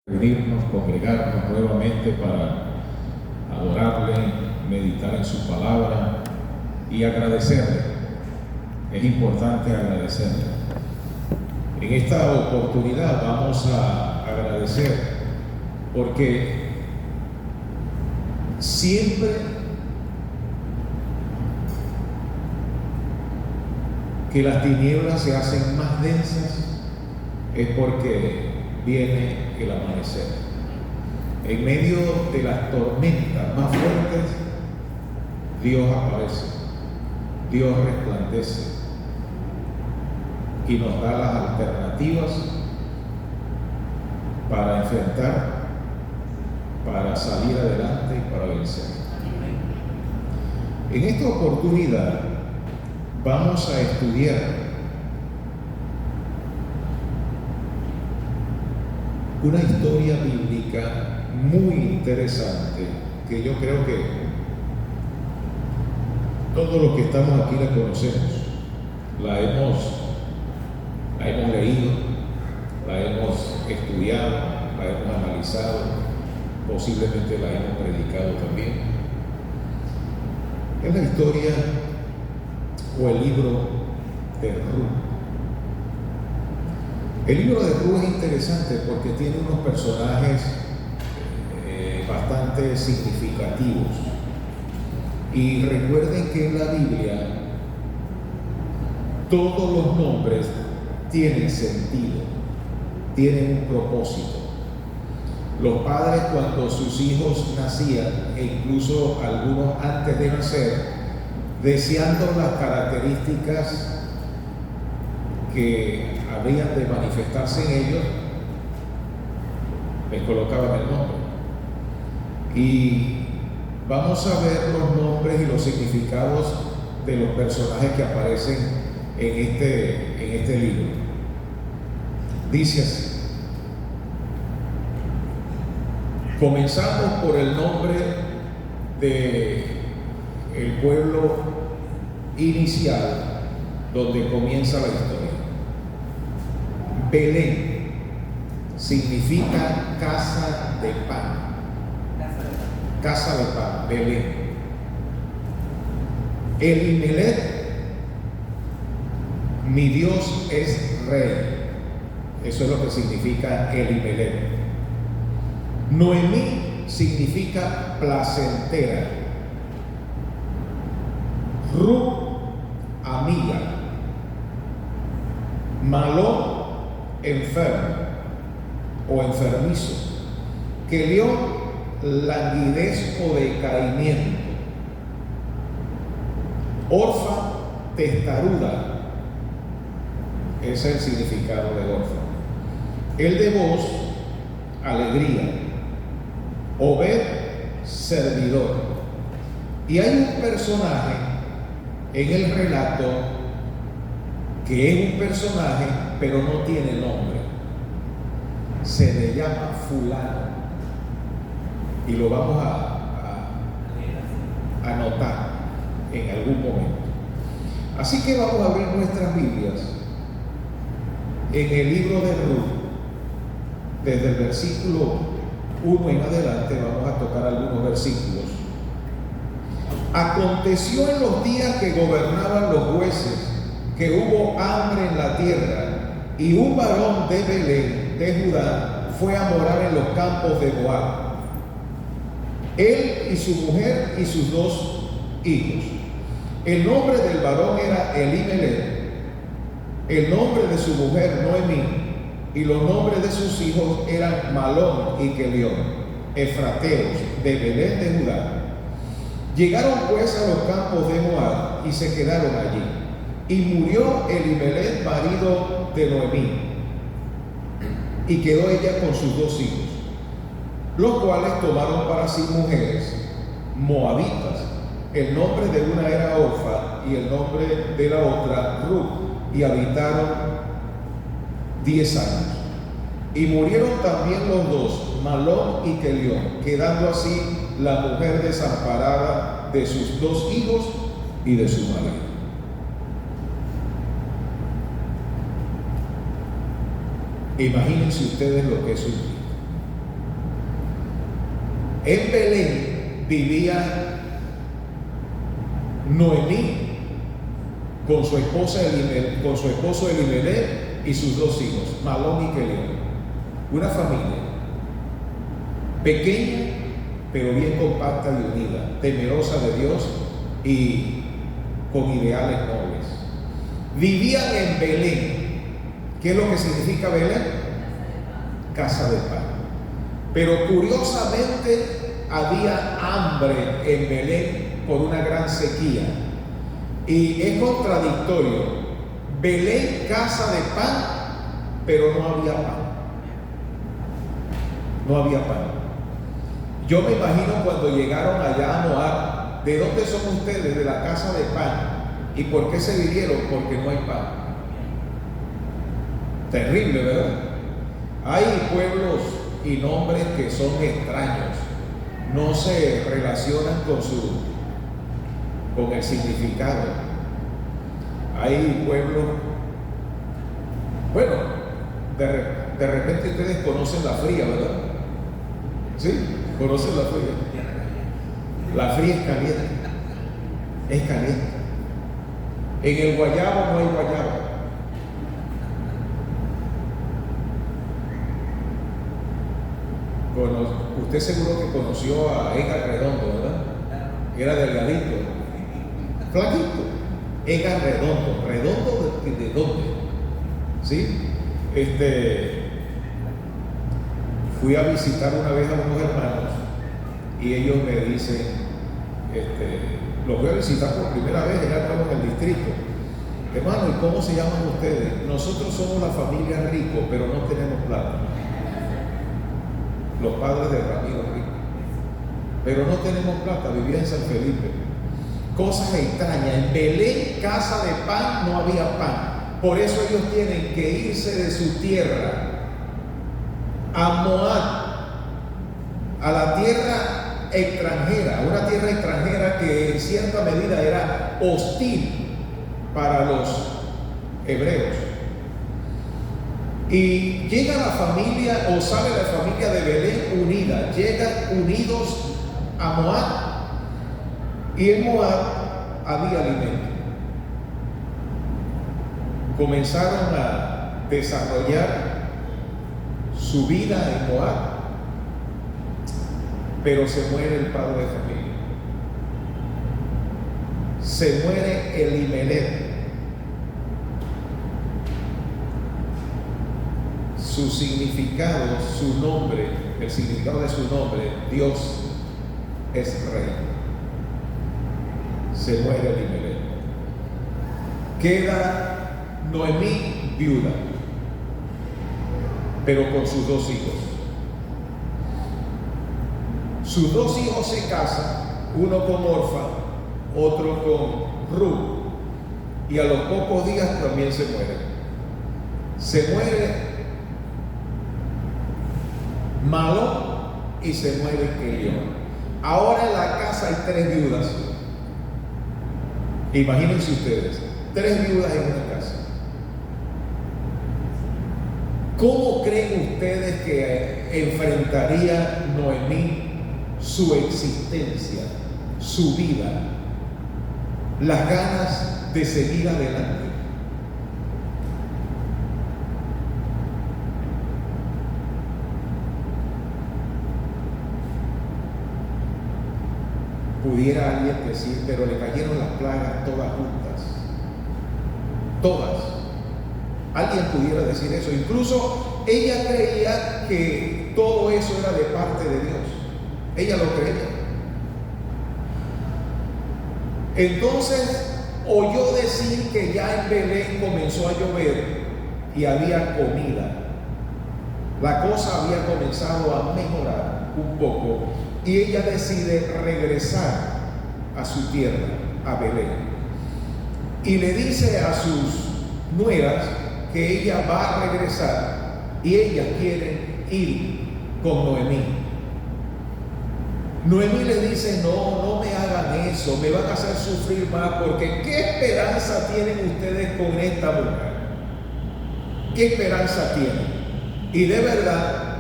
Reunirnos, congregarnos nuevamente para adorarle, meditar en su palabra y agradecerle. Es importante agradecerle. En esta oportunidad vamos a agradecer porque siempre que las tinieblas se hacen más densas es porque viene el amanecer. En medio de las tormentas más fuertes, Dios aparece, Dios resplandece y nos da las alternativas para enfrentar, para salir adelante y para vencer. En esta oportunidad vamos a estudiar una historia bíblica muy interesante que yo creo que todos los que estamos aquí la conocemos, la hemos leído, la hemos estudiado, la hemos analizado, posiblemente la hemos predicado también. Es la historia o el libro de Ruth. El libro de Ruth es interesante porque tiene unos personajes bastante significativos. Y recuerden que en la Biblia todos los nombres tienen sentido, tienen un propósito. Los padres, cuando sus hijos nacían, e incluso algunos antes de nacer, deseando las características que habrían de manifestarse en ellos, les colocaban el nombre. Y vamos a ver los nombres y los significados de los personajes que aparecen en este libro. Dice así: comenzamos por el nombre del pueblo inicial, donde comienza la historia. Belén significa casa de pan. Casa de pan, Belén. Elimelech, mi Dios es rey. Eso es lo que significa Elimelech. Noemí significa placentera. Ruth, amiga. Malón, enfermo o enfermizo. Kelión, languidez o decaimiento. Orfa, testaruda. Ese es el significado de Orfa. El de Boz, alegría. Obed, servidor. Y hay un personaje en el relato que es un personaje pero no tiene nombre. Se le llama fulano y lo vamos a anotar en algún momento. Así que vamos a abrir nuestras Biblias en el libro de Ruth. Desde el versículo 1 en adelante vamos a tocar algunos versículos. Aconteció en los días que gobernaban los jueces que hubo hambre en la tierra, y un varón de Belén, de Judá, fue a morar en los campos de Moab. Él y su mujer y sus 2 hijos. El nombre del varón era Elimelech, el nombre de su mujer Noemí, y los nombres de sus hijos eran Malón y Kelión, efrateos de Belén de Judá. Llegaron pues a los campos de Moab y se quedaron allí. Y murió Elimelech, marido de Noemí, y quedó ella con sus 2 hijos, los cuales tomaron para sí mujeres moabitas. El nombre de una era Orfa y el nombre de la otra Ruth, y habitaron 10 años. Y murieron también los 2, Malón y Kelión, quedando así la mujer desamparada de sus 2 hijos y de su marido. Imagínense ustedes lo que es un día. En Belén vivía Noemí con su esposo Elimelech y sus dos hijos, Malón y Kelión. Una familia pequeña, pero bien compacta y unida, temerosa de Dios y con ideales nobles. Vivían en Belén. ¿Qué es lo que significa Belén? Casa de pan. Pero curiosamente había hambre en Belén por una gran sequía. Y es contradictorio. Belén, casa de pan, pero no había pan. No había pan. Yo me imagino cuando llegaron allá a Moab, ¿de dónde son ustedes? De la casa de pan. ¿Y por qué se vinieron? Porque no hay pan. Terrible, ¿verdad? Hay pueblos y nombres que son extraños, no se relacionan con el significado. Hay pueblos, bueno, de repente ustedes conocen la fría, ¿verdad? ¿Sí? ¿Conocen la fría? La fría es caliente. Es caliente. En el guayabo no hay guayabo. Usted seguro que conoció a Edgar Redondo, ¿verdad? Era delgadito, flaquito. Edgar Redondo. ¿Redondo de dónde? ¿Sí? Fui a visitar una vez a unos hermanos y ellos me dicen, los voy a visitar por primera vez, era nuevo en el distrito. Hermano, ¿y cómo se llaman ustedes? Nosotros somos la familia Rico, pero no tenemos plata. Los padres de Ramiro Rico. Pero no tenemos plata, vivía en San Felipe. Cosas extrañas. En Belén, casa de pan, no había pan. Por eso ellos tienen que irse de su tierra a Moab, a la tierra extranjera, una tierra extranjera que en cierta medida era hostil para los hebreos. Y llega la familia, o sale la familia de Belén unida, llegan unidos a Moab, y en Moab había alimento. Comenzaron a desarrollar su vida en Moab, pero se muere el padre de familia. Se muere Elimelech. Su significado, su nombre, el significado de su nombre, Dios es rey. Se muere Elimelech. Queda Noemí viuda, pero con sus dos hijos. Sus dos hijos se casan, uno con Orfa, otro con Ruth, y a los pocos días también se muere. Se muere Malón y se muere Kelión. Ahora en la casa hay 3 viudas. Imagínense ustedes, 3 viudas en una casa. ¿Cómo creen ustedes que enfrentaría Noemí su existencia, su vida, las ganas de seguir adelante? Pudiera alguien decir, pero le cayeron las plagas todas juntas. Todas. Alguien pudiera decir eso. Incluso ella creía que todo eso era de parte de Dios. Ella lo creía. Entonces oyó decir que ya en Belén comenzó a llover y había comida. La cosa había comenzado a mejorar un poco y ella decide regresar a su tierra, a Belén. Y le dice a sus nueras que ella va a regresar y ellas quieren ir con Noemí. Noemí le dice, no me hagan eso, me van a hacer sufrir más, porque ¿qué esperanza tienen ustedes con esta mujer? ¿Qué esperanza tienen? Y de verdad,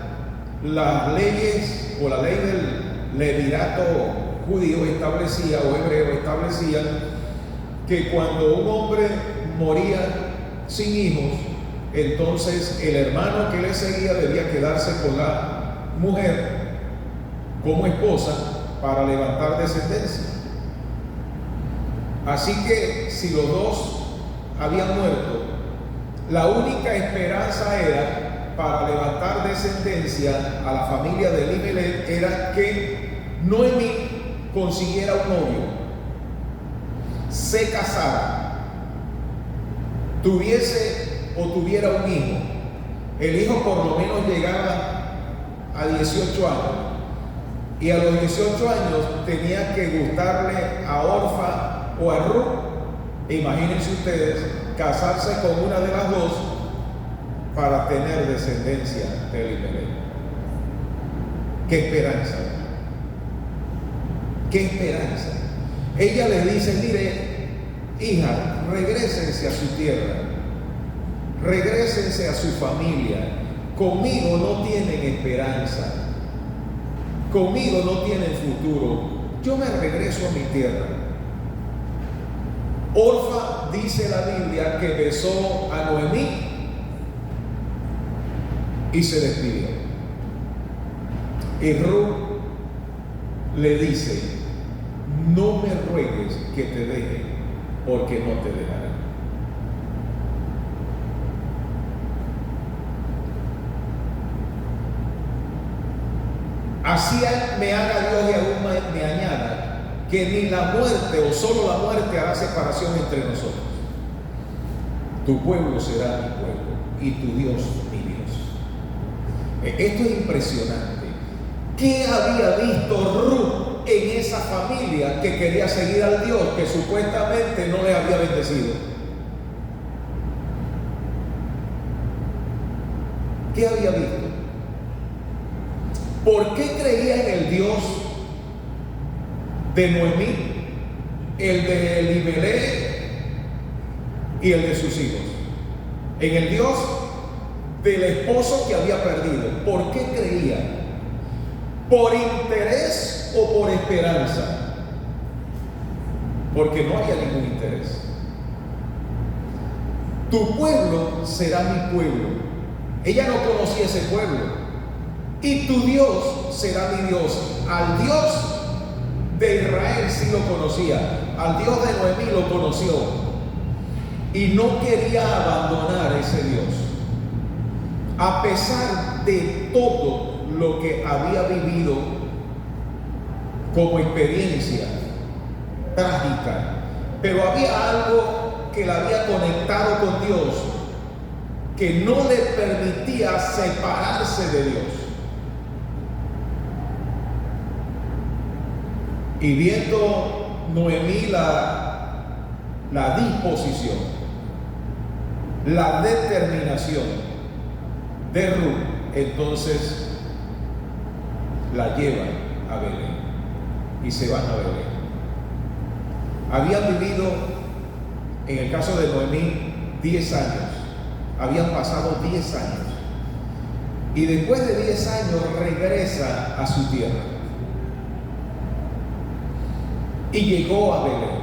las leyes o la ley levirato judío establecía, o hebreo establecía, que cuando un hombre moría sin hijos, entonces el hermano que le seguía debía quedarse con la mujer como esposa para levantar descendencia. Así que si los dos habían muerto, la única esperanza era para levantar descendencia a la familia de Elimelech era que Noemí consiguiera un novio, se casara, tuviera un hijo. El hijo por lo menos llegaba a 18 años, y a los 18 años tenía que gustarle a Orfa o a Ruth. Imagínense ustedes casarse con una de las dos para tener descendencia de Elimelech. ¡Qué esperanza! ¡Qué esperanza! Ella le dice: mire, hija, regrésense a su tierra, regrésense a su familia. Conmigo no tienen esperanza, conmigo no tienen futuro. Yo me regreso a mi tierra. Orfa, dice la Biblia, que besó a Noemí y se despidió. Y Ruth le dice: no me ruegues que te deje, porque no te dejaré. Así me haga Dios y aún me añada, que ni la muerte o solo la muerte hará separación entre nosotros. Tu pueblo será mi pueblo y tu Dios mi Dios. Esto es impresionante. ¿Qué había visto Ruth en esa familia que quería seguir al Dios que supuestamente no le había bendecido? ¿Qué había visto? ¿Por qué creía en el Dios de Noemí, el de Elimelech y el de sus hijos? En el Dios del esposo que había perdido. ¿Por qué creía? ¿Por interés o por esperanza? Porque no había ningún interés. Tu pueblo será mi pueblo. Ella no conocía ese pueblo. Y tu Dios será mi Dios. Al Dios de Israel sí lo conocía, al Dios de Noemí lo conoció, y no quería abandonar ese Dios, a pesar de todo lo que había vivido como experiencia trágica. Pero había algo que la había conectado con Dios, que no le permitía separarse de Dios. Y viendo Noemí la disposición, la determinación de Ruth, entonces la llevan a Belén y se van a Belén. Habían vivido, en el caso de Noemí, 10 años. Habían pasado 10 años. Y después de 10 años regresa a su tierra. Y llegó a Belén.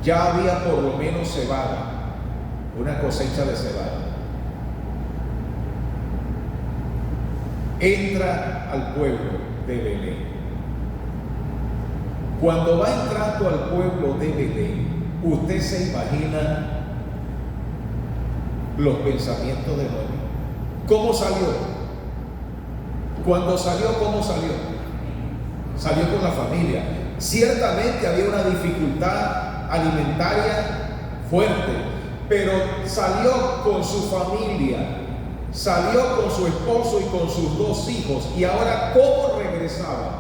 Ya había por lo menos cebada, una cosecha de cebada. Entra al pueblo de Belén. Cuando va entrando al pueblo de Belén, usted se imagina los pensamientos de Noemí. ¿Cómo salió? Cuando salió, ¿cómo salió? Salió con la familia. Ciertamente había una dificultad alimentaria fuerte, pero salió con su familia, salió con su esposo y con sus 2 hijos. Y ahora, ¿cómo regresaba?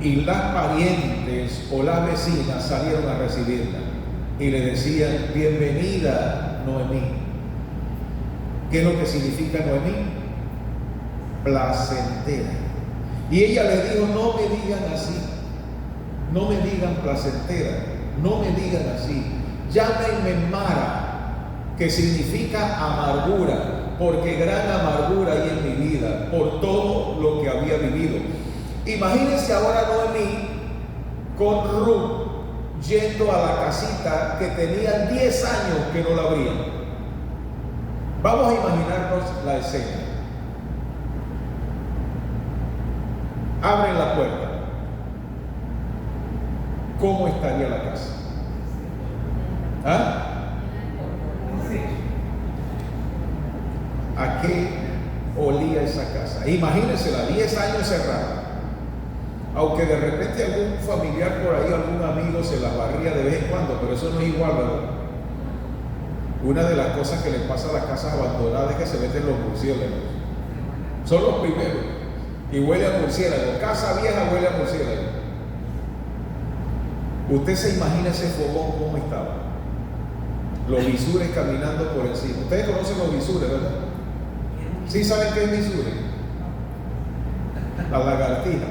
Y las parientes o las vecinas salieron a recibirla y le decían: bienvenida, Noemí. ¿Qué es lo que significa Noemí? Placentera. Y ella le dijo: no me digan así, no me digan placentera, no me digan así, llámenme Mara, que significa amargura, porque gran amargura hay en mi vida por todo lo que había vivido. Imagínense ahora Noemí con Ruth yendo a la casita que tenían 10 años que no la abrían. Vamos a imaginarnos la escena. Abren la puerta. ¿Cómo estaría la casa? ¿Ah? ¿A qué olía esa casa? Imagínensela, 10 años cerrada. Aunque de repente algún familiar por ahí, algún amigo se la barría de vez en cuando, pero eso no es igual, ¿verdad? Una de las cosas que le pasa a las casas abandonadas es que se meten los murciélagos. Son los primeros. Y huele a murciélago. Casa vieja huele a murciélago. Usted se imagina ese fogón cómo estaba. Los visures caminando por encima. Ustedes conocen los visures, ¿verdad? ¿Sí saben qué es visures? Las lagartijas.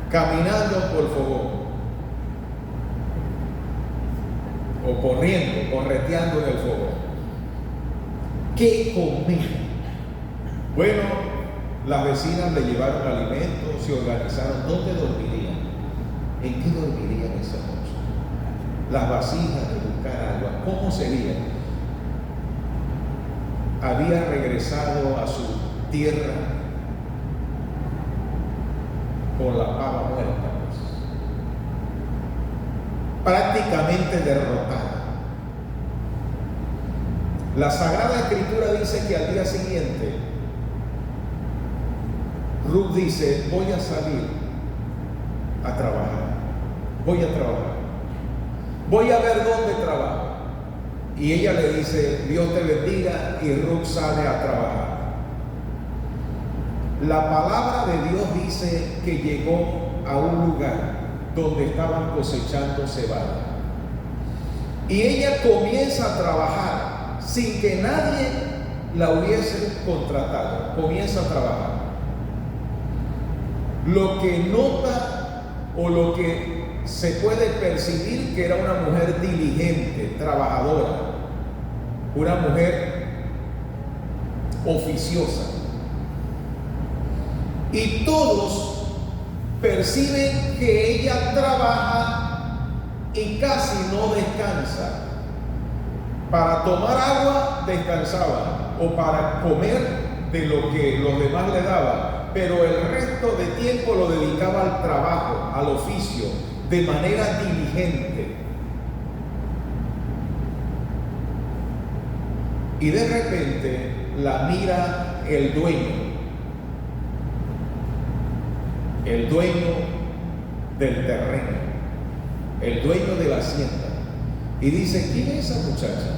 Caminando por el fogón. O corriendo, correteando en el fogón. ¿Qué comer? Bueno, las vecinas le llevaron alimentos, se organizaron. ¿Dónde dormirían? ¿En qué dormirían esa noche? Las vasijas de buscar agua, ¿cómo sería? Había regresado a su tierra con la pava muerta, prácticamente derrotada. La Sagrada Escritura dice que al día siguiente Ruth dice: voy a salir a trabajar, voy a trabajar, voy a ver dónde trabajo. Y ella le dice: Dios te bendiga, y Ruth sale a trabajar. La palabra de Dios dice que llegó a un lugar donde estaban cosechando cebada. Y ella comienza a trabajar sin que nadie la hubiese contratado. Comienza a trabajar. Lo que nota o lo que se puede percibir que era una mujer diligente, trabajadora, una mujer oficiosa. Y todos perciben que ella trabaja y casi no descansa. Para tomar agua descansaba, o para comer de lo que los demás le daban, pero el resto de tiempo lo dedicaba al trabajo, al oficio, de manera diligente. Y de repente la mira el dueño del terreno, el dueño de la hacienda, y dice: ¿quién es esa muchacha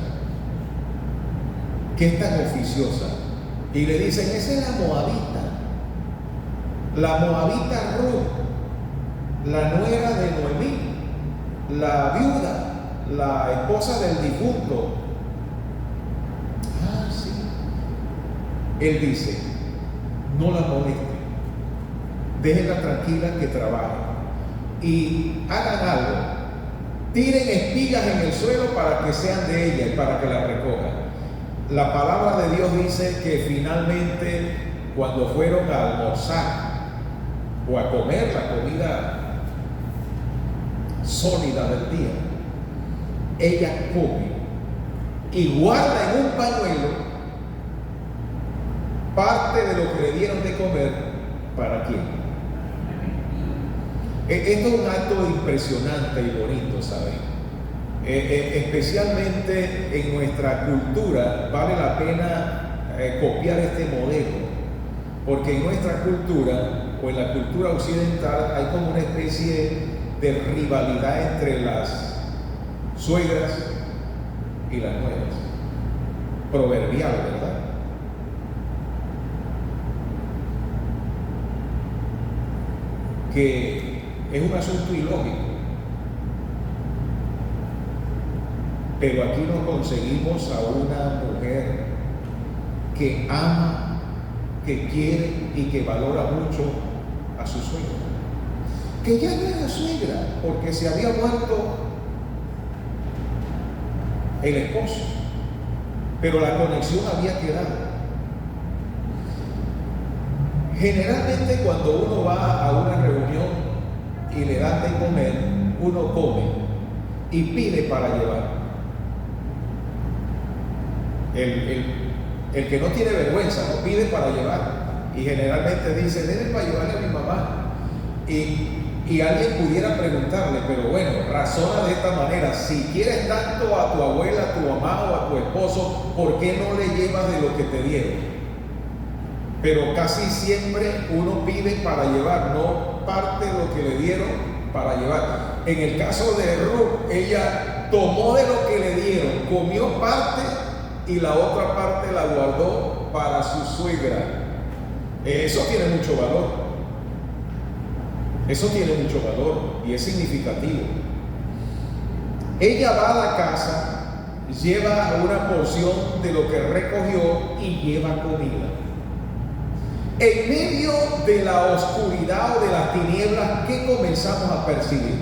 que es tan oficiosa? Y le dicen: esa es la moabita Ruth, la nuera de Noemí, la viuda, la esposa del difunto. Ah, sí. Él dice: no la moleste, déjenla tranquila que trabaje, y hagan algo, tiren espigas en el suelo para que sean de ella y para que la recojan. La palabra de Dios dice que finalmente, cuando fueron a almorzar o a comer la comida sólida del día, ella come y guarda en un pañuelo parte de lo que le dieron de comer. ¿Para quién? Esto es un acto impresionante y bonito, ¿saben? Especialmente en nuestra cultura vale la pena copiar este modelo, porque en nuestra cultura, o en la cultura occidental, hay como una especie de rivalidad entre las suegras y las nueras, proverbial, ¿verdad? Que es un asunto ilógico. Pero aquí nos conseguimos a una mujer que ama, que quiere y que valora mucho a su suegra, que ya no era suegra porque se había muerto el esposo, pero la conexión había quedado. Generalmente cuando uno va a una reunión y le dan de comer, uno come y pide para llevar. El que no tiene vergüenza no pide para llevar, y generalmente dice, denle para llevarle a mi mamá. Y alguien pudiera preguntarle, pero bueno, razona de esta manera: si quieres tanto a tu abuela, a tu mamá o a tu esposo, ¿por qué no le llevas de lo que te dieron? Pero casi siempre uno pide para llevar, no parte de lo que le dieron para llevar. En el caso de Ruth, ella tomó de lo que le dieron, comió parte y la otra parte la guardó para su suegra. Eso tiene mucho valor. Eso tiene mucho valor y es significativo. Ella va a la casa, lleva una porción de lo que recogió y lleva comida. En medio de la oscuridad o de las tinieblas, ¿qué comenzamos a percibir?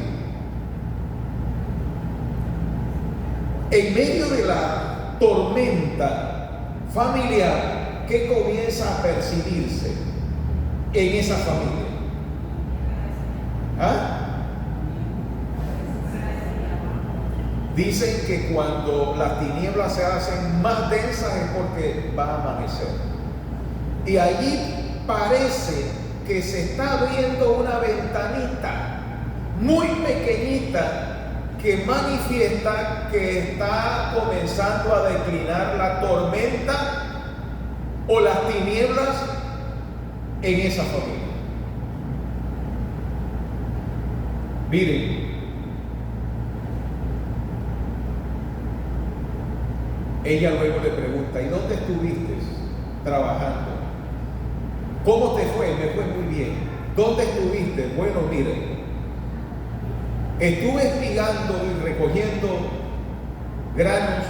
En medio de la tormenta familiar, ¿qué comienza a percibirse en esa familia? ¿Ah? Dicen que cuando las tinieblas se hacen más densas es porque va a amanecer. Y allí parece que se está abriendo una ventanita muy pequeñita que manifiesta que está comenzando a declinar la tormenta o las tinieblas en esa familia. Miren, ella luego le pregunta, ¿y dónde estuviste trabajando? ¿Cómo te fue? Me fue muy bien. ¿Dónde estuviste? Bueno, miren, estuve espigando y recogiendo granos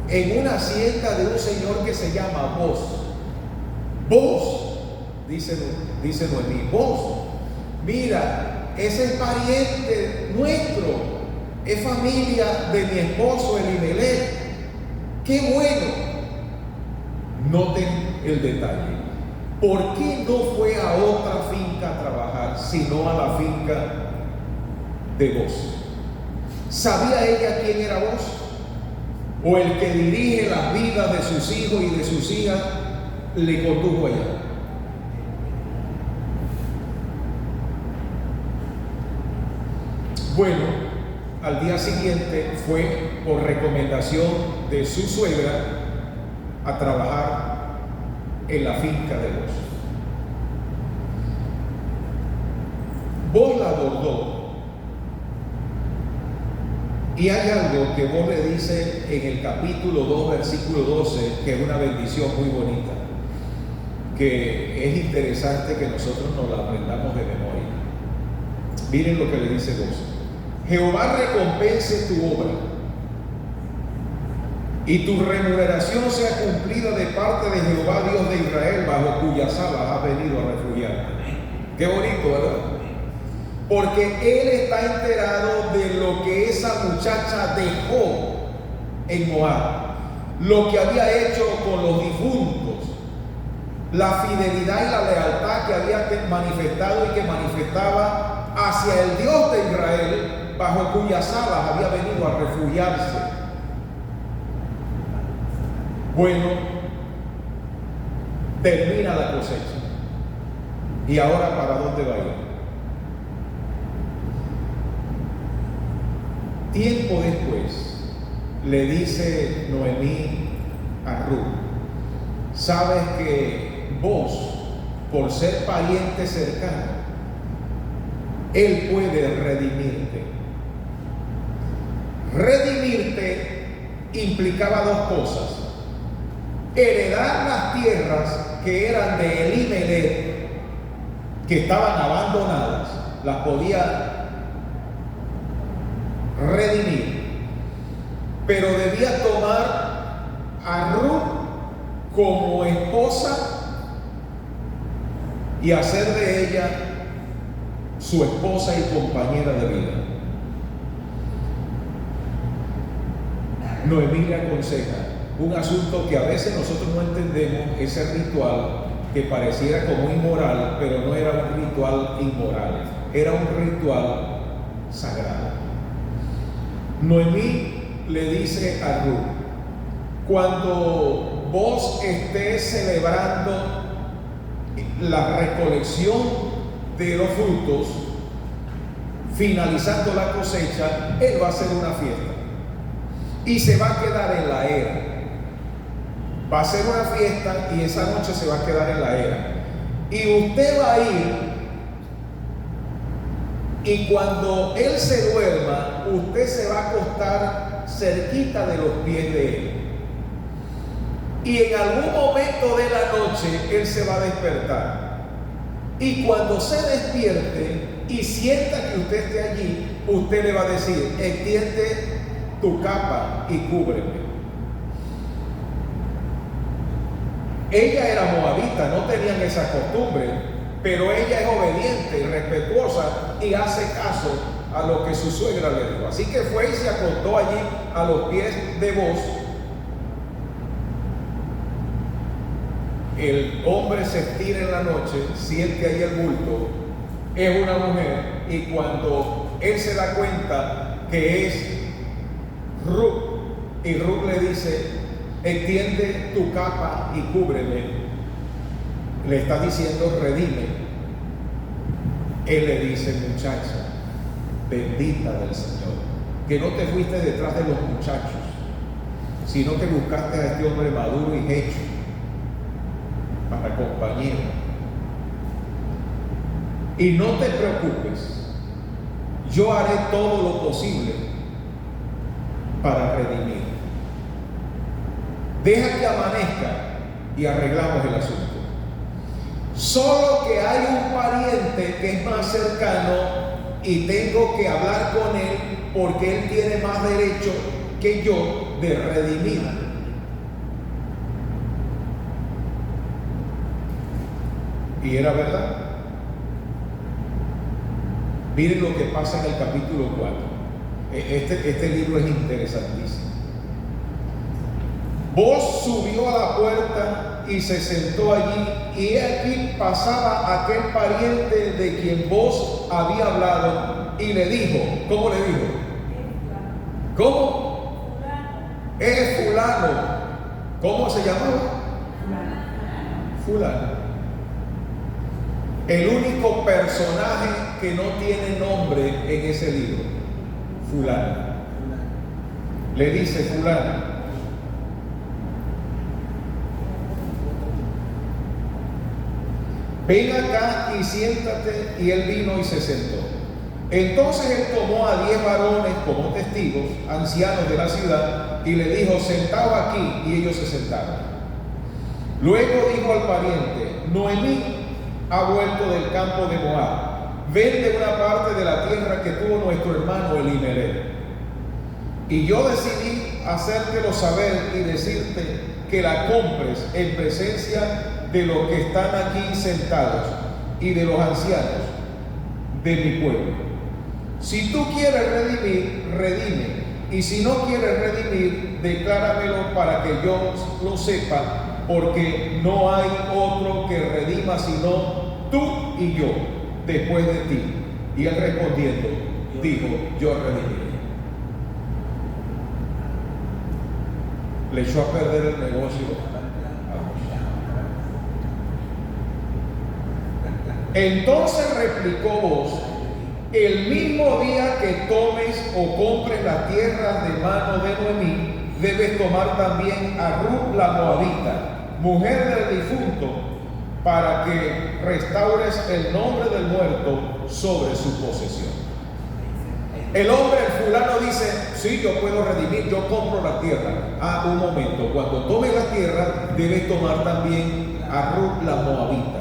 en una hacienda de un señor que se llama Boz. Boz, dice Noemí, Boz, mira, ese es pariente nuestro, es familia de mi esposo Elimelech. ¡Qué bueno! Noten el detalle. ¿Por qué no fue a otra finca a trabajar, sino a la finca de Boz? ¿Sabía ella quién era Boz? ¿O el que dirige las vidas de sus hijos y de sus hijas le condujo allá? Bueno, al día siguiente fue por recomendación de su suegra a trabajar en la finca de Boz. Boz la abordó, y hay algo que Boz le dice en el capítulo 2, versículo 12, que es una bendición muy bonita, que es interesante que nosotros nos la aprendamos de memoria. Miren lo que le dice Boz: Jehová recompense tu obra y tu remuneración sea cumplida de parte de Jehová Dios de Israel, bajo cuyas alas has venido a refugiarte. Qué bonito, ¿verdad? Porque él está enterado de lo que esa muchacha dejó en Moab, lo que había hecho con los difuntos, la fidelidad y la lealtad que había manifestado y que manifestaba hacia el Dios de Israel, bajo cuyas alas había venido a refugiarse. Bueno, termina la cosecha. ¿Y ahora para dónde va a ir? Tiempo después le dice Noemí a Ruth: sabes que vos, por ser pariente cercano, él puede redimirte. Redimirte implicaba dos cosas: heredar las tierras que eran de Elimelech, que estaban abandonadas, las podía redimir, pero debía tomar a Ruth como esposa y hacer de ella su esposa y compañera de vida. Noemí le aconseja un asunto que a veces nosotros no entendemos, ese ritual que pareciera como inmoral, pero no era un ritual inmoral, era un ritual sagrado. Noemí le dice a Ruth: cuando vos estés celebrando la recolección de los frutos, finalizando la cosecha, él va a hacer una fiesta y se va a quedar en la era. Va a hacer una fiesta y esa noche se va a quedar en la era. Y usted va a ir, y cuando él se duerma, usted se va a acostar cerquita de los pies de él. Y en algún momento de la noche él se va a despertar. Y cuando se despierte y sienta que usted esté allí, usted le va a decir: extiende tu capa y cúbreme. Ella era moabita, no tenían esa costumbre, pero ella es obediente y respetuosa y hace caso a lo que su suegra le dijo. Así que fue y se acostó allí a los pies de Booz. El hombre se estira en la noche, siente ahí el bulto, es una mujer, y cuando él se da cuenta que es Ruth, y Ruth le dice: extiende tu capa y cúbreme, le está diciendo: redime. Él le dice: muchacha, bendita del Señor, que no te fuiste detrás de los muchachos, sino que buscaste a este hombre maduro y hecho para compañero. Y no te preocupes, yo haré todo lo posible para redimir. Deja que amanezca y arreglamos el asunto. Solo que hay un pariente que es más cercano y tengo que hablar con él porque él tiene más derecho que yo de redimir. Y era verdad. Miren lo que pasa en el capítulo 4. Este libro es interesantísimo. Booz subió a la puerta y se sentó allí, y aquí pasaba aquel pariente de quien Booz había hablado, y le dijo, ¿cómo le dijo? ¿Cómo? Es fulano. ¿Cómo se llamaba? Fulano. El único personaje que no tiene nombre en ese libro. Fulano. Le dice: fulano, ven acá y siéntate. Y él vino y se sentó. Entonces él tomó a 10 varones como testigos, ancianos de la ciudad, y le dijo: sentaos aquí. Y ellos se sentaron. Luego dijo al pariente: Noemí ha vuelto del campo de Moab, vende una parte de la tierra que tuvo nuestro hermano Elimelech. Y yo decidí hacértelo saber y decirte que la compres en presencia de los que están aquí sentados y de los ancianos de mi pueblo. Si tú quieres redimir, redime, y si no quieres redimir, decláramelo para que yo lo sepa, porque no hay otro que redima sino tú y yo después de ti. Y él respondiendo dijo: yo redimiré. Le echó a perder el negocio. Entonces replicó Booz: el mismo día que tomes o compres las tierras de mano de Noemí, debes tomar también a Ruth la moabita, mujer del difunto, para que restaures el nombre del muerto sobre su posesión. El hombre, el fulano, dice: sí, yo puedo redimir, yo compro la tierra. Ah, un momento, cuando tomes la tierra, debes tomar también a Ruth la moabita.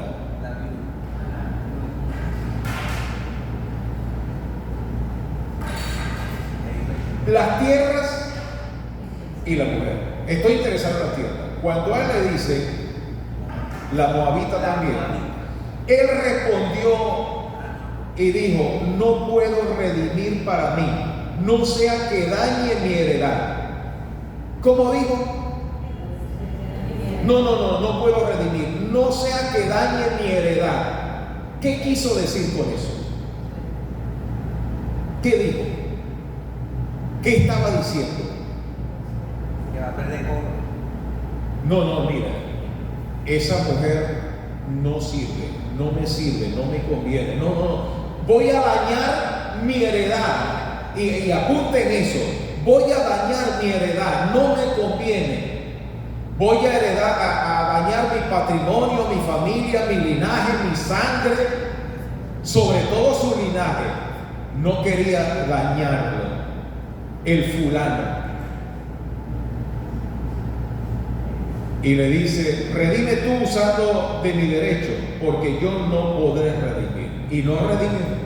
Las tierras y la mujer. Estoy interesado en la tierra. Cuando a él le dice la moabita también, él respondió y dijo: no puedo redimir para mí, no sea que dañe mi heredad. ¿Cómo dijo? No puedo redimir. No sea que dañe mi heredad. ¿Qué quiso decir con eso? ¿Qué dijo? ¿Qué estaba diciendo? Que va a perder cobro. Mira, esa mujer no sirve, no me sirve, no me conviene. Voy a dañar mi heredad. Y apunten eso. Voy a dañar mi heredad, no me conviene. Voy a dañar mi patrimonio, mi familia, mi linaje, mi sangre, sobre todo su linaje. No quería dañarlo, el fulano. Y le dice, redime tú usando de mi derecho, porque yo no podré redimir. Y no redime.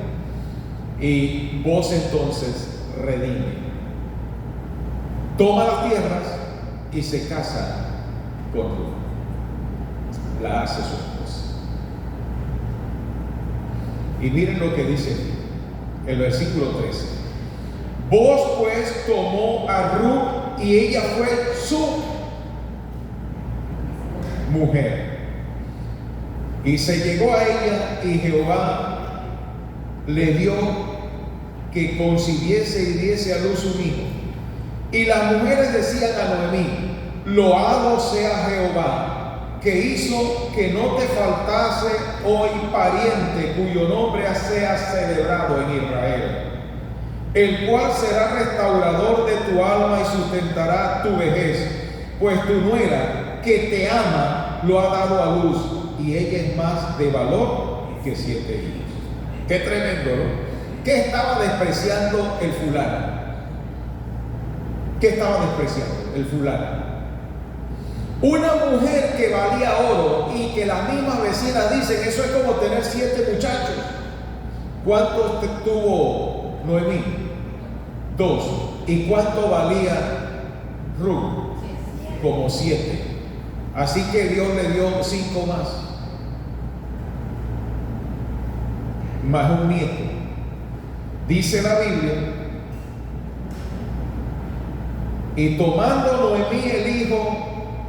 Y vos entonces redime. Toma las tierras y se casa con Ruth. La hace su esposa. Y miren lo que dice el versículo 13. Vos pues tomó a Ruth y ella fue su mujer. Y se llegó a ella y Jehová le dio que concibiese y diese a luz un hijo. Y las mujeres decían a Noemí, loado sea Jehová, que hizo que no te faltase hoy pariente cuyo nombre sea celebrado en Israel, el cual será restaurador de tu alma y sustentará tu vejez, pues tu nuera que te ama lo ha dado a luz, y ella es más de valor que 7 hijos. Qué tremendo, ¿no? ¿Qué estaba despreciando el fulano? ¿Qué estaba despreciando el fulano? Una mujer que valía oro y que las mismas vecinas dicen, eso es como tener 7 muchachos. ¿Cuántos tuvo Noemí? 2. ¿Y cuánto valía Ruth? Como 7. Así que Dios le dio 5 más un nieto. Dice la Biblia, y tomando Noemí el hijo,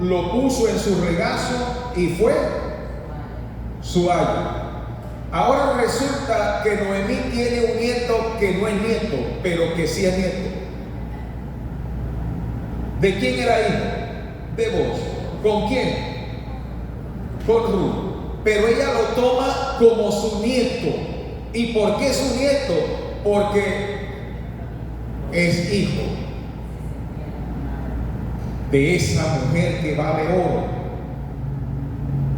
lo puso en su regazo y fue su ayo. Ahora resulta que Noemí tiene un nieto que no es nieto, pero que sí es nieto. ¿De quién era hijo? De vos. ¿Con quién? Con Ruth. Pero ella lo toma como su nieto. ¿Y por qué su nieto? Porque es hijo de esa mujer que vale oro.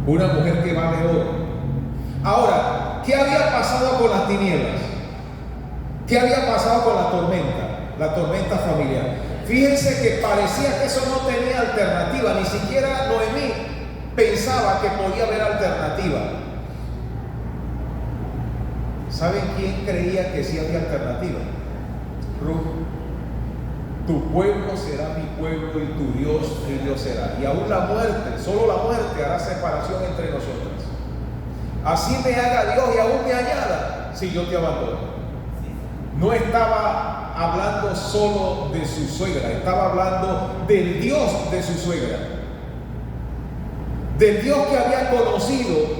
Una mujer que vale oro. Ahora, ¿qué había pasado con las tinieblas? ¿Qué había pasado con la tormenta? La tormenta familiar. Fíjense que parecía que eso no tenía alternativa. Ni siquiera Noemí pensaba que podía haber alternativa. ¿Saben quién creía que sí había alternativa? Ruth. Tu pueblo será mi pueblo y tu Dios mi Dios será. Y aún la muerte, solo la muerte hará separación entre nosotros. Así me haga Dios y aún me añada si yo te abandono. No estaba hablando solo de su suegra, estaba hablando del Dios de su suegra. Del Dios que había conocido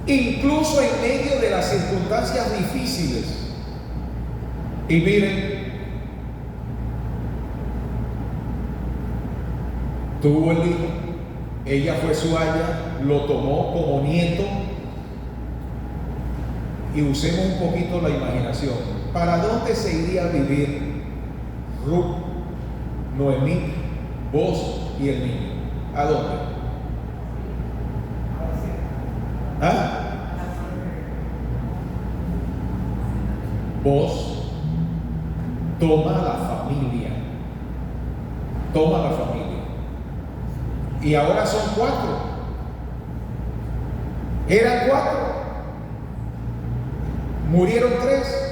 incluso en medio de las circunstancias difíciles. Y miren, tuvo el hijo, ella fue su aya, lo tomó como nieto. Y usemos un poquito la imaginación. ¿Para dónde se iría a vivir Ruth, Noemí, vos y el niño? ¿A dónde? ¿Ah? Vos toma la familia. Toma la familia. Y ahora son 4. Eran 4. Murieron 3.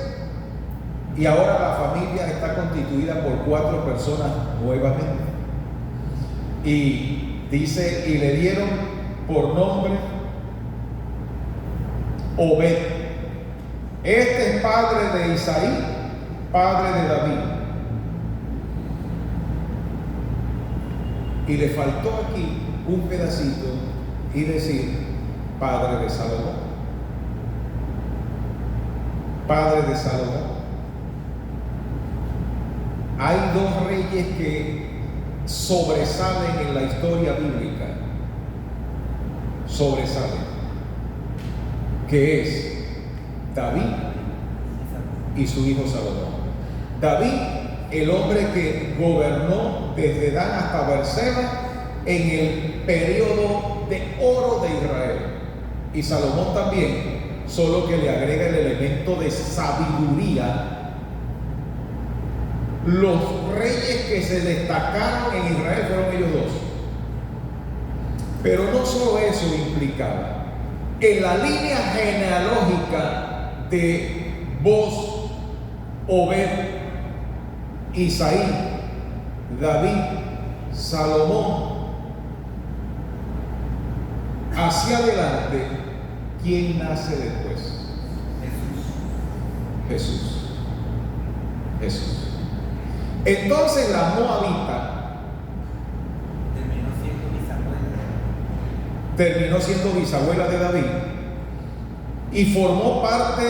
Y ahora la familia está constituida por 4 personas nuevamente. Y dice, y le dieron por nombre Obed. Este es padre de Isaí, padre de David. Y le faltó aquí un pedacito y decir padre de Salomón. Padre de Salomón. Hay dos reyes que sobresalen en la historia bíblica. Sobresalen. Que es David y su hijo Salomón. David, el hombre que gobernó desde Dan hasta Beerseba en el periodo de oro de Israel. Y Salomón también, solo que le agrega el elemento de sabiduría. Los reyes que se destacaron en Israel fueron ellos dos. Pero no solo eso implicaba. En la línea genealógica de Boz, Obed, Isaí, David, Salomón, hacia adelante, ¿quién nace después? Jesús. Jesús. Entonces la moabita terminó siendo bisabuela de David y formó parte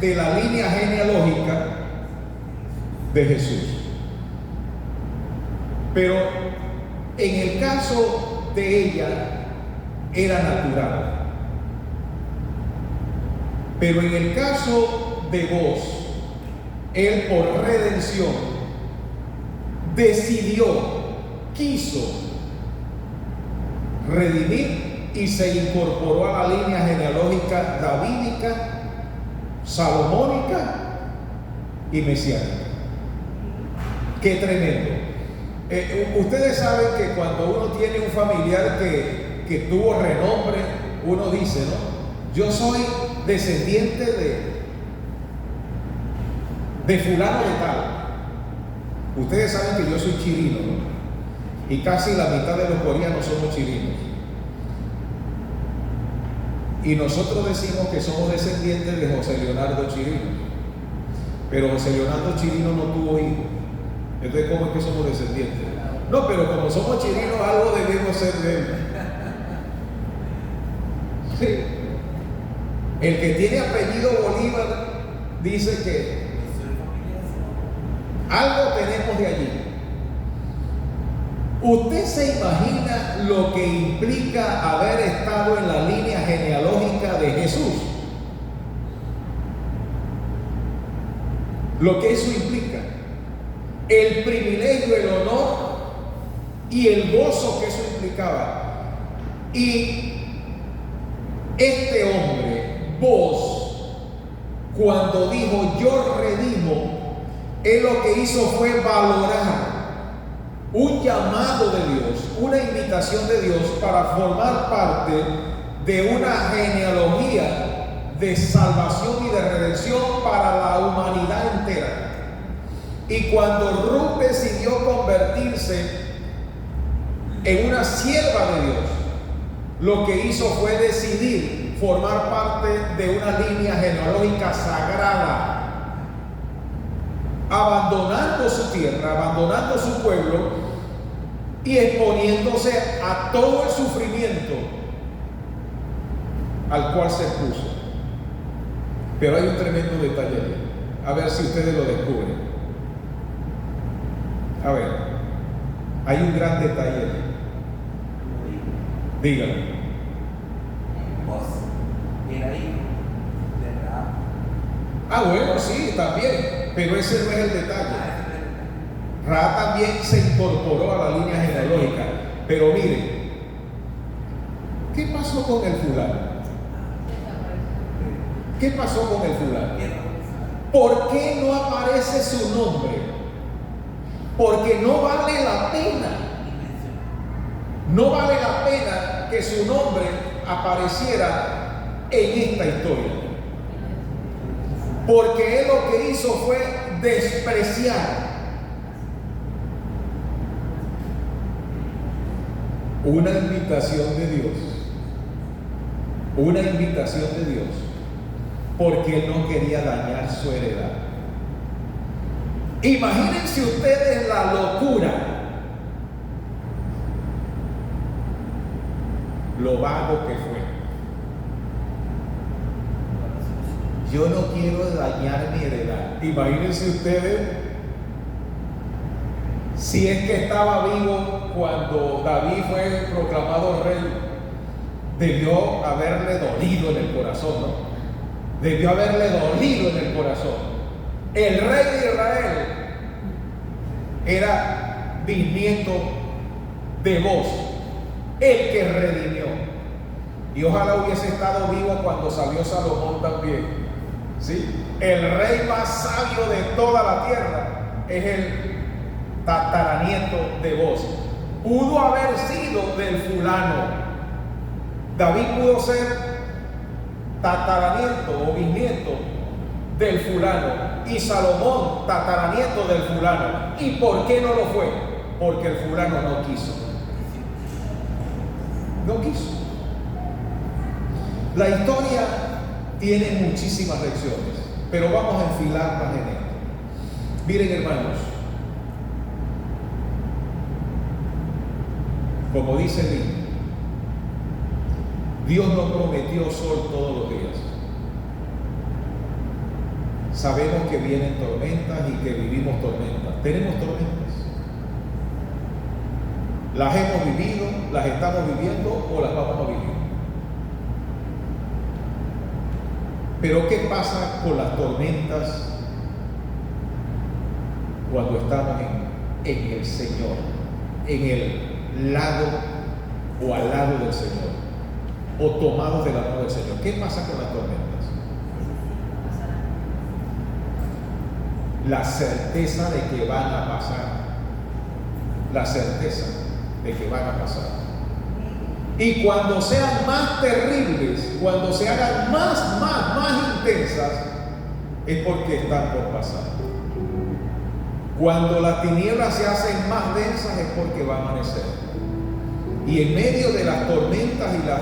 de la línea genealógica de Jesús. Pero en el caso de ella era natural. Pero en el caso de Boz, él por redención decidió, quiso redimir y se incorporó a la línea genealógica davídica, salomónica y mesiánica. ¡Qué tremendo! Ustedes saben que cuando uno tiene un familiar que tuvo renombre, uno dice, ¿no? Yo soy descendiente de fulano de tal. Ustedes saben que yo soy chileno, ¿no? Y casi la mitad de los coreanos somos chilenos. Y nosotros decimos que somos descendientes de José Leonardo Chirino. Pero José Leonardo Chirino no tuvo hijos. Entonces, ¿cómo es que somos descendientes? No, pero como somos chilenos, algo debemos ser de él. Sí. El que tiene apellido Bolívar dice que algo tenemos de allí. ¿Usted se imagina lo que implica haber estado en la línea genealógica de Jesús? Lo que eso implica. El privilegio, el honor y el gozo que eso implicaba. Y este hombre, Boz, cuando dijo yo redimo, él lo que hizo fue valorar un llamado de Dios, una invitación de Dios para formar parte de una genealogía de salvación y de redención para la humanidad entera. Y cuando Ruth decidió convertirse en una sierva de Dios, lo que hizo fue decidir formar parte de una línea genealógica sagrada, abandonando su tierra, abandonando su pueblo y exponiéndose a todo el sufrimiento al cual se expuso. Pero hay un tremendo detalle allí. A ver si ustedes lo descubren. A ver, hay un gran detalle allí. Díganme. Era hijo de Rahab. Ah, bueno, sí, también. Pero ese no es el detalle. Rahab también se incorporó a la línea genealógica. Pero miren, ¿qué pasó con el fulano? ¿Qué pasó con el fulano? ¿Por qué no aparece su nombre? Porque no vale la pena. No vale la pena que su nombre apareciera en esta historia. Porque él lo que hizo fue despreciar una invitación de Dios. Una invitación de Dios. Porque él no quería dañar su heredad. Imagínense ustedes la locura lo vago que fue. Yo no quiero dañar mi heredad. Imagínense ustedes si es que estaba vivo cuando David fue proclamado rey. Debió haberle dolido en el corazón, ¿no? Debió haberle dolido en el corazón. El rey de Israel era bisnieto de Booz, el que redimió. Y ojalá hubiese estado vivo cuando salió Salomón también, ¿sí? El rey más sabio de toda la tierra es el tataranieto de Booz. Pudo haber sido del fulano. David pudo ser tataranieto o bisnieto del fulano, y Salomón tataranieto del fulano. ¿Y por qué no lo fue? Porque el fulano no quiso. No quiso. La historia tiene muchísimas lecciones, pero vamos a enfilarlas en esto. Miren, hermanos, como dice el himno, Dios no prometió sol todos los días. Sabemos que vienen tormentas y que vivimos tormentas. Tenemos tormentas. Las hemos vivido, las estamos viviendo o las vamos a vivir. Pero ¿qué pasa con las tormentas cuando estamos en el Señor, en el lado o al lado del Señor, o tomados de la mano del Señor? ¿Qué pasa con las tormentas? La certeza de que van a pasar. La certeza de que van a pasar. Y cuando sean más terribles, cuando se hagan más intensas, es porque están por pasar. Cuando las tinieblas se hacen más densas, es porque va a amanecer. Y en medio de las tormentas y las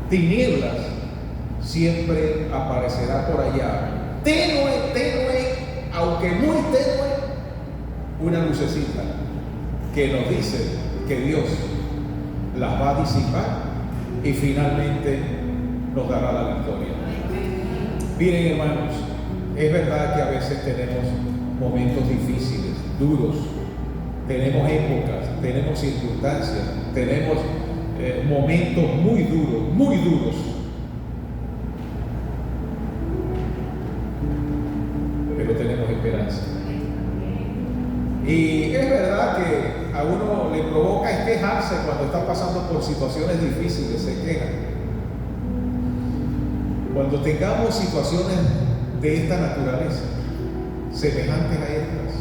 tinieblas, siempre aparecerá por allá, tenue, aunque muy tenue, una lucecita que nos dice que Dios las va a disipar y finalmente nos dará la victoria. Miren, hermanos, es verdad que a veces tenemos momentos difíciles, duros, tenemos épocas, tenemos circunstancias, tenemos momentos muy duros. Pero tenemos esperanza. Y es verdad que a uno le provoca quejarse cuando está pasando por situaciones difíciles, se queja. Cuando tengamos situaciones de esta naturaleza, semejantes a estas,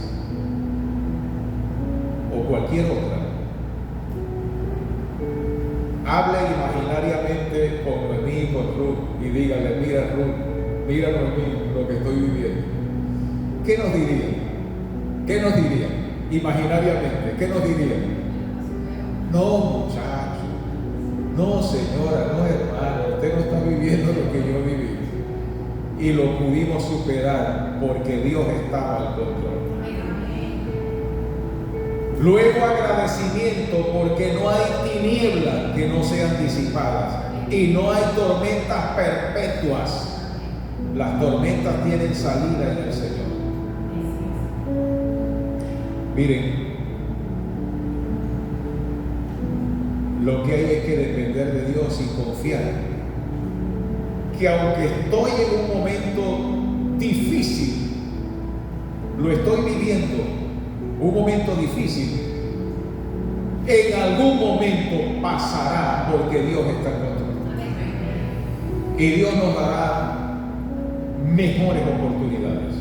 o cualquier otra, hable imaginariamente con Noemí, con Ruth, y dígale: mira Ruth, mira Noemí, lo que estoy viviendo. ¿Qué nos diría? ¿Qué nos diría? Imaginariamente, ¿qué nos diría? No, muchacho, no, señora, no, hermano, usted no está viviendo lo que yo viví. Y lo pudimos superar porque Dios estaba al control. Luego agradecimiento porque no hay tinieblas que no sean disipadas y no hay tormentas perpetuas. Las tormentas tienen salida en el Señor. Miren, lo que hay es que depender de Dios y confiar que aunque estoy en un momento difícil, lo estoy viviendo, un momento difícil, en algún momento pasará porque Dios está en control. Y Dios nos dará mejores oportunidades.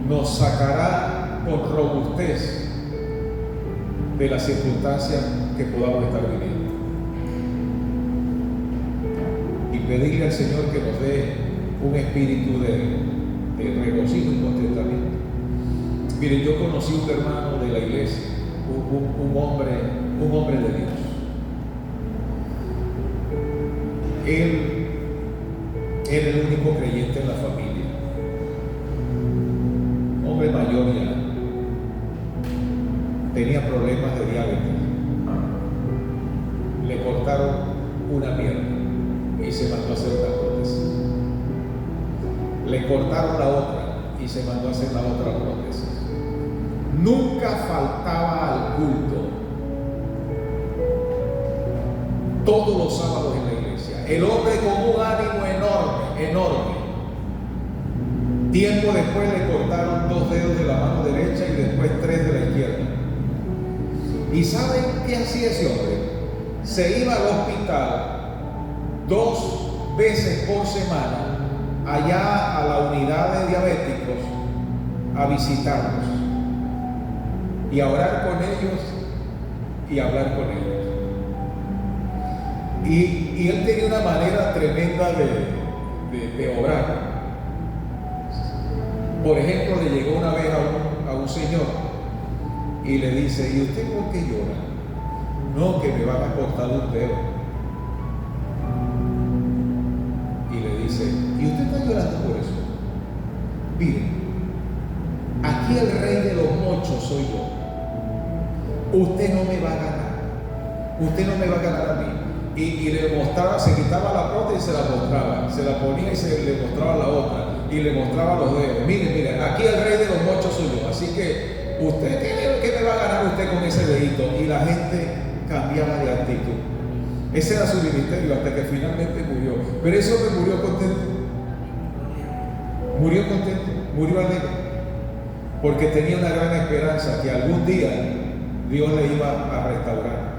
Nos sacará con robustez de las circunstancias que podamos estar viviendo. Y pedirle al Señor que nos dé un espíritu de regocijo y contentamiento. Miren, yo conocí un hermano de la iglesia, un hombre de Dios. Él era el único creyente en la familia, hombre mayor ya, tenía problemas de diabetes. una pierna y se mandó a hacer una prótesis. Le cortaron la otra y se mandó a hacer la otra prótesis. Nunca faltaba al culto. Todos los sábados en la iglesia. El hombre con un ánimo enorme, enorme. Tiempo después le cortaron 2 dedos de la mano derecha y después 3 de la izquierda. ¿Y saben qué hacía ese hombre? Se iba al hospital 2 veces por semana allá a la unidad de diabéticos a visitarlos y a orar con ellos y a hablar con ellos. Y él tenía una manera tremenda de obrar. Por ejemplo, le llegó una vez a un señor y le dice: ¿y usted por qué llora? No, que me van a cortar un dedo. Y le dice: ¿y usted está llorando por eso? Mire, aquí el rey de los mochos soy yo. Usted no me va a ganar. Usted no me va a ganar a mí. Y le mostraba, se quitaba la prótesis y se la mostraba, se la ponía y se le mostraba la otra y le mostraba los dedos. Mire, aquí el rey de los mochos soy yo, así que usted, ¿qué me va a ganar usted con ese dedito? Y la gente cambiaba de actitud. Ese era su ministerio hasta que finalmente murió. Pero ese hombre murió contento. Murió contento, murió alegre, porque tenía una gran esperanza que algún día Dios le iba a restaurar.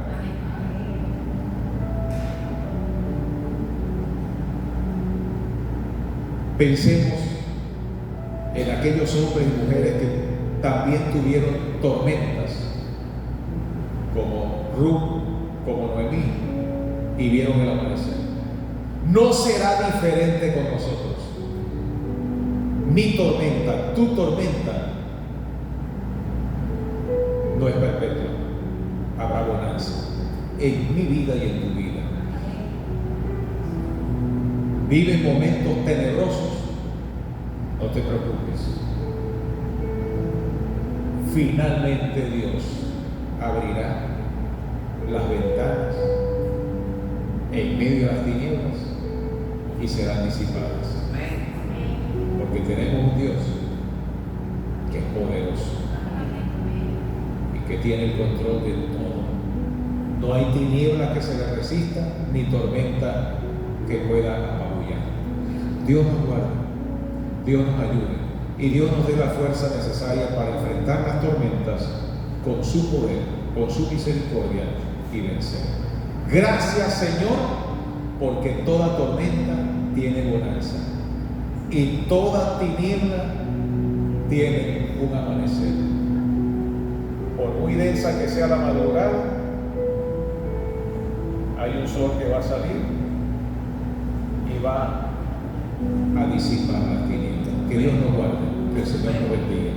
Pensemos en aquellos hombres y mujeres que también tuvieron tormentas, como Ruth, como Noemí, y vieron el amanecer. No será diferente con nosotros. Mi tormenta, tu tormenta, no es perpetua. Habrá bonanza en mi vida y en tu vida. Vives momentos tenebrosos, no te preocupes. Finalmente Dios abrirá las ventanas en medio de las tinieblas y serán disipadas. Porque tenemos un Dios que es poderoso y que tiene el control de todo. No hay tiniebla que se le resista, ni tormenta que pueda apabullar. Dios nos guarde, Dios nos ayude y Dios nos dé la fuerza necesaria para enfrentar las tormentas con su poder, con su misericordia y vencer. Gracias, Señor, porque toda tormenta tiene bonanza y toda tiniebla tiene un amanecer. Por muy densa que sea la madrugada, hay un sol que va a salir y va a disipar las tinieblas. Que Dios nos guarde, que el Señor nos bendiga.